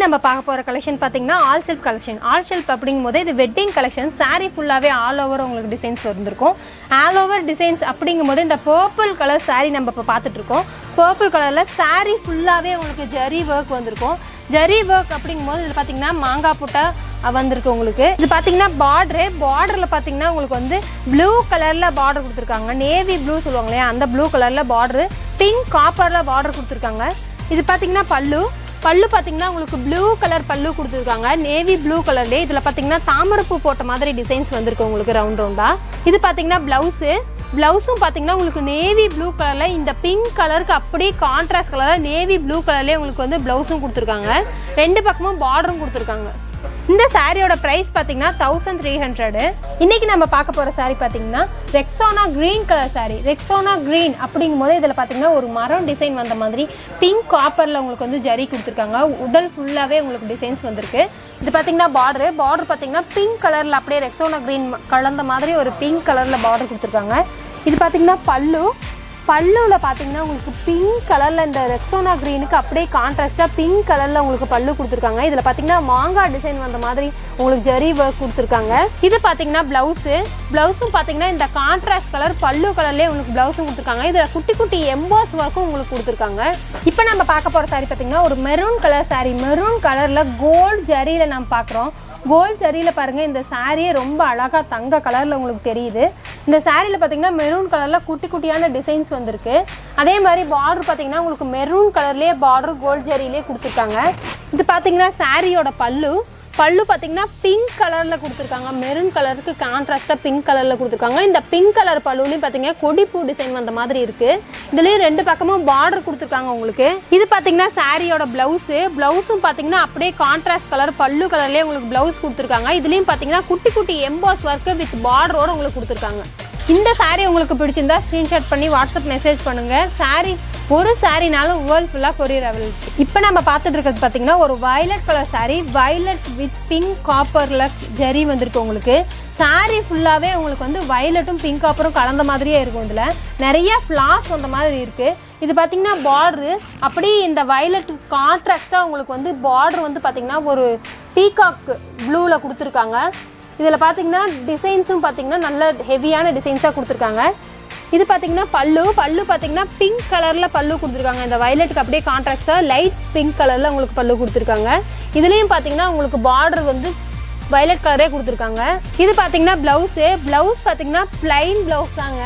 நம்ம பார்க்க போகிற கலெக்ஷன் பார்த்தீங்கன்னா all self collection. All self அப்படிங்கும்போது இது வெட்டிங் கலெக்ஷன். சாரீ ஃபுல்லாகவே ஆல் ஓவர் உங்களுக்கு டிசைன்ஸ் வந்துருக்கும். ஆல் ஓவர் டிசைன்ஸ் அப்படிங்கும்போது இந்த பர்பிள் கலர் சாரீ நம்ம இப்போ பார்த்துட்ருக்கோம். பர்பிள் கலரில் சாரீ ஃபுல்லாகவே உங்களுக்கு ஜரி ஒர்க் வந்திருக்கும். ஜரி ஒர்க் அப்படிங்கும்போது இதில் பார்த்தீங்கன்னா மாங்காய் புட்டா வந்திருக்கு உங்களுக்கு. இது பார்த்தீங்கன்னா பார்டரில் பார்த்தீங்கன்னா உங்களுக்கு வந்து ப்ளூ கலரில் பார்டர் கொடுத்துருக்காங்க. நேவி ப்ளூ சொல்லுவாங்க இல்லையா, அந்த ப்ளூ கலரில் பார்டரு, பிங்க் காப்பரில் பார்டர் கொடுத்துருக்காங்க. இது பார்த்தீங்கன்னா பல்லு பார்த்தீங்கன்னா உங்களுக்கு ப்ளூ கலர் பல்லு கொடுத்துருக்காங்க. நேவி ப்ளூ கலர்லேயே இதில் பார்த்தீங்கன்னா தாமரைப்பூ போட்ட மாதிரி டிசைன்ஸ் வந்திருக்கு உங்களுக்கு ரவுண்டாக. இது பார்த்தீங்கன்னா ப்ளவுஸும் பார்த்தீங்கன்னா உங்களுக்கு நேவி ப்ளூ கலரில் இந்த பிங்க் கலருக்கு அப்படியே கான்ட்ராஸ்ட் கலரில் நேவி ப்ளூ கலர்லேயே உங்களுக்கு வந்து ப்ளவுஸும் கொடுத்துருக்காங்க. ரெண்டு பக்கமும் பார்டரும் கொடுத்துருக்காங்க. இந்த சாரியோட ப்ரைஸ் பார்த்தீங்கன்னா 1300. இன்றைக்கி நம்ம பார்க்க போகிற சாரீ பார்த்தீங்கன்னா Rexona green colour sari. Rexona green அப்படிங்கும்போது இதில் பார்த்தீங்கன்னா ஒரு மரம் டிசைன் வந்த மாதிரி பிங்க் காப்பரில் உங்களுக்கு வந்து ஜரி கொடுத்துருக்காங்க. உடல் ஃபுல்லாகவே உங்களுக்கு டிசைன்ஸ் வந்திருக்கு. இது பார்த்தீங்கன்னா பார்டர் பார்த்தீங்கன்னா பிங்க் கலரில் அப்படியே ரெக்ஸோனா க்ரீன் கலந்த மாதிரி ஒரு பிங்க் கலரில் பார்டர் கொடுத்துருக்காங்க. இது பார்த்தீங்கன்னா பல்லுவில் பார்த்தீங்கன்னா உங்களுக்கு பிங்க் கலரில் இந்த ரெக்ஸோனா க்ரீனுக்கு அப்படியே கான்ட்ராஸ்டாக பிங்க் கலரில் உங்களுக்கு பல்லு கொடுத்துருக்காங்க. இதில் பார்த்தீங்கன்னா மாங்காய் டிசைன் வந்த மாதிரி உங்களுக்கு ஜரி ஒர்க் கொடுத்துருக்காங்க. இது பார்த்தீங்கன்னா ப்ளவுஸும் பார்த்தீங்கன்னா இந்த கான்ட்ராஸ்ட் கலர் பல்லு கலர்லேயே உங்களுக்கு ப்ளவுஸும் கொடுத்துருக்காங்க. இதில் குட்டி குட்டி எம்போஸ் ஒர்க்கும் உங்களுக்கு கொடுத்துருக்காங்க. இப்போ நம்ம பார்க்க போகிற சாரீ பார்த்தீங்கன்னா ஒரு மெரூன் கலர் சாரீ. மெரூன் கலரில் கோல்டு ஜரியில் நம்ம பார்க்குறோம். கோல்டு ஜரியில் பாருங்கள், இந்த சாரியே ரொம்ப அழகாக தங்க கலரில் உங்களுக்கு தெரியுது. இந்த சாரியில் பார்த்தீங்கன்னா மெரூன் கலரில் குட்டி குட்டியான டிசைன்ஸ் வந்திருக்கு. அதே மாதிரி பார்டர் பார்த்தீங்கன்னா உங்களுக்கு மெரூன் கலர்லேயே பார்டர் கோல்டு ஜரியிலே கொடுத்துருக்காங்க. இது பார்த்தீங்கன்னா சாரியோட பல்லு பார்த்தீங்கன்னா பிங்க் கலரில் கொடுத்துருக்காங்க. மெரூன் கலருக்கு கான்ட்ராஸ்டாக பிங்க் கலரில் கொடுத்துருக்காங்க. இந்த பிங்க் கலர் பல்லுலையும் பார்த்தீங்கன்னா கொடிப்பூ டிசைன் வந்த மாதிரி இருக்குது. இதுலேயும் ரெண்டு பக்கமும் பார்டர் கொடுத்துருக்காங்க உங்களுக்கு. இது பார்த்தீங்கன்னா சாரியோட ப்ளவுஸும் பார்த்தீங்கன்னா அப்படியே கான்ட்ராஸ்ட் கலர் பல்லு கலர்லேயே உங்களுக்கு ப்ளவுஸ் கொடுத்துருக்காங்க. இதுலேயும் பார்த்தீங்கன்னா குட்டி குட்டி எம்போஸ் ஒர்க்கு வித் பார்டரோடு உங்களுக்கு கொடுத்துருக்காங்க. இந்த சாரீ உங்களுக்கு பிடிச்சிருந்தா ஸ்க்ரீன்ஷாட் பண்ணி வாட்ஸ்அப் மெசேஜ் பண்ணுங்கள். ஒரு சாரினாலும் வேர்ல்ட் ஃபுல்லாக கொரியர் அவைலபிள். இப்போ நம்ம பார்த்துட்டு இருக்கிறது பார்த்தீங்கன்னா ஒரு violet colour sari. Violet with pink காப்பரில் ஜரி வந்திருக்கு உங்களுக்கு. சாரீ ஃபுல்லாகவே உங்களுக்கு வந்து வயலட்டும் பிங்க் காப்பரும் கலந்த மாதிரியே இருக்கும். இதில் நிறைய ஃப்ளாஸ் வந்த மாதிரி இருக்குது. இது பார்த்திங்கன்னா பார்ட்ரு அப்படியே இந்த வயலட் கான்ட்ராஸ்டாக உங்களுக்கு வந்து பார்ட்ரு வந்து பார்த்திங்கன்னா ஒரு பீகாக் ப்ளூவில் கொடுத்துருக்காங்க. இதில் பார்த்திங்கன்னா டிசைன்ஸும் பார்த்திங்கன்னா நல்ல ஹெவியான டிசைன்ஸாக கொடுத்துருக்காங்க. இது பார்த்தீங்கன்னா பல்லு பார்த்தீங்கன்னா பிங்க் கலரில் பல்லு கொடுத்துருக்காங்க. இந்த வயலட்டுக்கு அப்படியே கான்ட்ராஸ்டாக லைட் பிங்க் கலரில் உங்களுக்கு பல்லு கொடுத்துருக்காங்க. இதுலேயும் பார்த்தீங்கன்னா உங்களுக்கு பார்டர் வந்து வயலட் கலரே கொடுத்துருக்காங்க. இது பார்த்தீங்கன்னா ப்ளவுஸ் பார்த்தீங்கன்னா ப்ளைன் ப்ளவுஸ் தாங்க.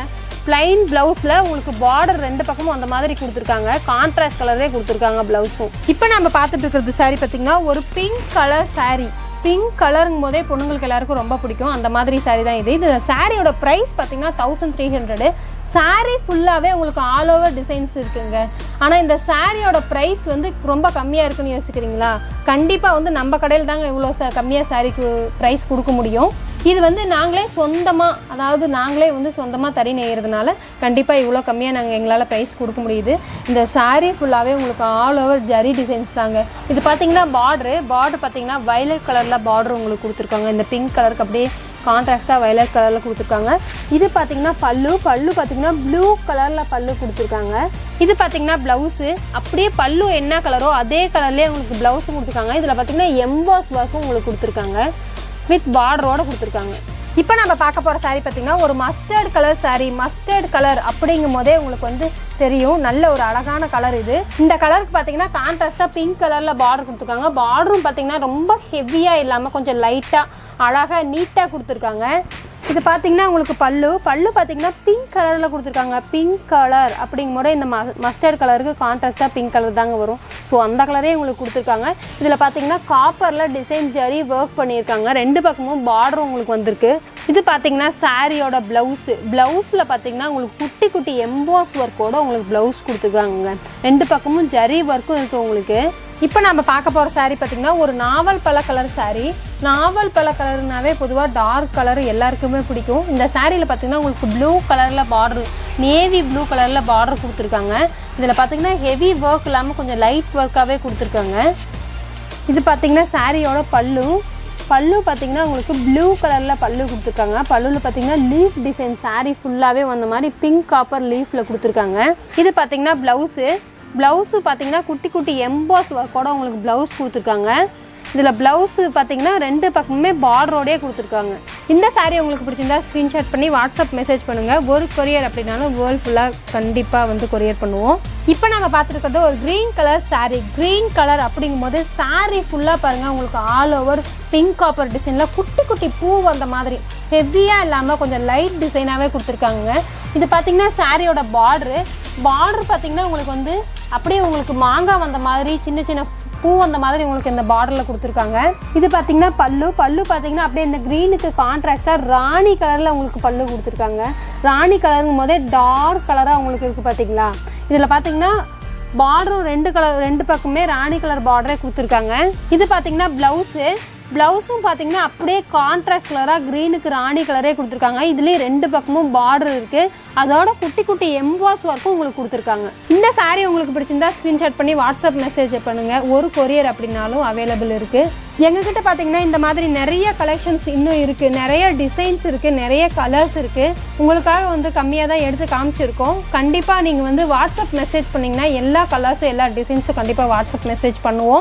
ப்ளைன் ப்ளவுஸில் உங்களுக்கு பார்டர் ரெண்டு பக்கமும் அந்த மாதிரி கொடுத்துருக்காங்க. கான்ட்ராஸ்ட் கலரே கொடுத்துருக்காங்க ப்ளவுஸும். இப்போ நம்ம பார்த்துட்டு இருக்கிறது சாரீ பார்த்தீங்கன்னா ஒரு பிங்க் கலர் சாரீ. பிங்க் கலருங்கும் போதே பொண்ணுங்களுக்கு எல்லாருக்கும் ரொம்ப பிடிக்கும். அந்த மாதிரி சாரீ தான் இது. இந்த சாரியோட ப்ரைஸ் பார்த்தீங்கன்னா 1300. சாரீ ஃபுல்லாகவே உங்களுக்கு ஆல் ஓவர் டிசைன்ஸ் இருக்குங்க. ஆனால் இந்த சாரியோட ப்ரைஸ் வந்து ரொம்ப கம்மியாக இருக்குன்னு யோசிக்கிறீங்களா? கண்டிப்பாக வந்து நம்ம கடையில் தாங்க இவ்வளோ கம்மியாக சாரீக்கு ப்ரைஸ் கொடுக்க முடியும். இது வந்து நாங்களே வந்து சொந்தமாக தறி நெய்கிறதுனால கண்டிப்பாக இவ்வளோ கம்மியாக எங்களால் ப்ரைஸ் கொடுக்க முடியுது. இந்த சாரீ ஃபுல்லாகவே உங்களுக்கு ஆல் ஓவர் ஜரி டிசைன்ஸ் தாங்க. இது பார்த்தீங்கன்னா பார்டர் பார்த்தீங்கன்னா வயலட் கலரில் பார்டர் உங்களுக்கு கொடுத்துருக்காங்க. இந்த பிங்க் கலருக்கு அப்படியே கான்ட்ராஸ்டாக வயலட் கலரில் கொடுத்துருக்காங்க. இது பார்த்தீங்கன்னா பல்லு பார்த்தீங்கன்னா ப்ளூ கலரில் பல்லு கொடுத்துருக்காங்க. இது பார்த்தீங்கன்னா ப்ளவுஸு அப்படியே பல்லு என்ன கலரோ அதே கலர்லேயே உங்களுக்கு ப்ளவுஸும் கொடுத்துருக்காங்க. இதில் பார்த்தீங்கன்னா எம்போஸ் ஒர்க்கும் உங்களுக்கு கொடுத்துருக்காங்க வித் பார்டரோடு கொடுத்துருக்காங்க. இப்போ நம்ம பார்க்க போகிற சாரீ பார்த்தீங்கன்னா ஒரு mustard colour sari. Mustard colour அப்படிங்கும் போதே உங்களுக்கு வந்து தெரியும், நல்ல ஒரு அழகான கலர் இது. இந்த கலருக்கு பார்த்தீங்கன்னா கான்ட்ராஸ்டாக பிங்க் கலரில் பார்டர் கொடுத்துருக்காங்க. பார்டரும் பார்த்தீங்கன்னா ரொம்ப ஹெவியாக இல்லாமல் கொஞ்சம் லைட்டாக அழகாக நீட்டாக கொடுத்துருக்காங்க. இது பார்த்தீங்கன்னா உங்களுக்கு பல்லு பார்த்தீங்கன்னா பிங்க் கலரில் கொடுத்துருக்காங்க. பிங்க் கலர் அப்படிங்கும் போது இந்த மஸ்டர்ட் கலருக்கு கான்ட்ராஸ்டாக பிங்க் கலர் தாங்க வரும். ஸோ அந்த கலரே உங்களுக்கு கொடுத்துருக்காங்க. இதில் பார்த்தீங்கன்னா காப்பரில் டிசைன் ஜரி ஒர்க் பண்ணியிருக்காங்க. ரெண்டு பக்கமும் பார்டரும் உங்களுக்கு வந்திருக்கு. இது பார்த்தீங்கன்னா சாரியோட ப்ளவுஸில் பார்த்தீங்கன்னா உங்களுக்கு குட்டி குட்டி எம்போஸ் ஒர்க்கோடு உங்களுக்கு ப்ளவுஸ் கொடுத்துருக்காங்க. ரெண்டு பக்கமும் ஜரி ஒர்க்கும் இருக்குது உங்களுக்கு. இப்போ நம்ம பார்க்க போகிற சாரீ பார்த்திங்கன்னா ஒரு நாவல் பழ கலர் சாரீ. நாவல் பழ கலர்னாவே பொதுவாக டார்க் கலர் எல்லாருக்குமே பிடிக்கும். இந்த சாரியில் பார்த்திங்கன்னா உங்களுக்கு ப்ளூ கலரில் பார்டர், நேவி ப்ளூ கலரில் பார்டர் கொடுத்துருக்காங்க. இதில் பார்த்திங்கன்னா ஹெவி ஒர்க் இல்லாமல் கொஞ்சம் லைட் ஒர்க்காகவே கொடுத்துருக்காங்க. இது பார்த்திங்கன்னா சாரியோட பல்லு பார்த்திங்கன்னா உங்களுக்கு ப்ளூ கலரில் பல்லு கொடுத்துருக்காங்க. பல்லுவில் பார்த்திங்கன்னா லீஃப் டிசைன் சாரீ ஃபுல்லாகவே வந்த மாதிரி பிங்க் காப்பர் லீஃபில் கொடுத்துருக்காங்க. இது பார்த்திங்கன்னா ப்ளவுஸு பார்த்தீங்கன்னா குட்டி குட்டி எம்பாஸ் ஒர்க்கோட உங்களுக்கு ப்ளவுஸ் கொடுத்துருக்காங்க. இதில் ப்ளவுஸு பார்த்தீங்கன்னா 2 பக்கமுமே பார்டரோடே கொடுத்துருக்காங்க. இந்த சாரீ உங்களுக்கு பிடிச்சிருந்தா ஸ்க்ரீன்ஷாட் பண்ணி வாட்ஸ்அப் மெசேஜ் பண்ணுங்கள். ஒரு கொரியர் அப்படின்னாலும் வேர்ல்டு ஃபுல்லாக கண்டிப்பாக வந்து கொரியர் பண்ணுவோம். இப்போ நாங்கள் பார்த்துருக்கிறது ஒரு green colour sari. Green colour அப்படிங்கும் போது சாரீ ஃபுல்லாக பாருங்கள் உங்களுக்கு ஆல் ஓவர் பிங்க் காப்பர் டிசைனில் குட்டி குட்டி பூ வந்த மாதிரி ஹெவியாக இல்லாமல் கொஞ்சம் லைட் டிசைனாகவே கொடுத்துருக்காங்க. இது பார்த்திங்கன்னா சாரியோட பார்ட்ரு பார்த்திங்கன்னா உங்களுக்கு வந்து அப்படியே உங்களுக்கு மாங்காய் வந்த மாதிரி சின்ன சின்ன பூ அந்த மாதிரி உங்களுக்கு இந்த பார்டரில் கொடுத்துருக்காங்க. இது பார்த்தீங்கன்னா பல்லு பார்த்தீங்கன்னா அப்படியே இந்த க்ரீனுக்கு கான்ட்ராஸ்டாக ராணி கலரில் உங்களுக்கு பல்லு கொடுத்துருக்காங்க. ராணி கலருங்கும் போதே டார்க் கலராக உங்களுக்கு இருக்குது பார்த்தீங்களா. இதில் பார்த்தீங்கன்னா பார்டரும் 2 பக்கமே ராணி கலர் பார்டரே கொடுத்துருக்காங்க. இது பார்த்தீங்கன்னா ப்ளவுஸும் பார்த்தீங்கன்னா அப்படியே கான்ட்ராஸ்ட் கலராக க்ரீனுக்கு ராணி கலரே கொடுத்துருக்காங்க. இதுலேயும் 2 பக்கமும் பார்டர் இருக்குது. அதோட குட்டி குட்டி எம்பாஸ் ஒர்க்கும் உங்களுக்கு கொடுத்துருக்காங்க. இந்த சாரீ உங்களுக்கு பிடிச்சிருந்தா ஸ்க்ரீன்ஷாட் பண்ணி வாட்ஸ்அப் மெசேஜ் பண்ணுங்கள். ஒரு கொரியர் அப்படின்னாலும் அவைலபிள் இருக்குது. எங்ககிட்ட பார்த்தீங்கன்னா இந்த மாதிரி நிறைய கலெக்ஷன்ஸ் இன்னும் இருக்குது, நிறைய டிசைன்ஸ் இருக்குது, நிறைய கலர்ஸ் இருக்குது. உங்களுக்காக வந்து கம்மியாக தான் எடுத்து காமிச்சிருக்கோம். கண்டிப்பாக நீங்கள் வந்து வாட்ஸ்அப் மெசேஜ் பண்ணிங்கன்னா எல்லா கலர்ஸும் எல்லா டிசைன்ஸும் கண்டிப்பாக வாட்ஸ்அப் மெசேஜ் பண்ணுவோம்.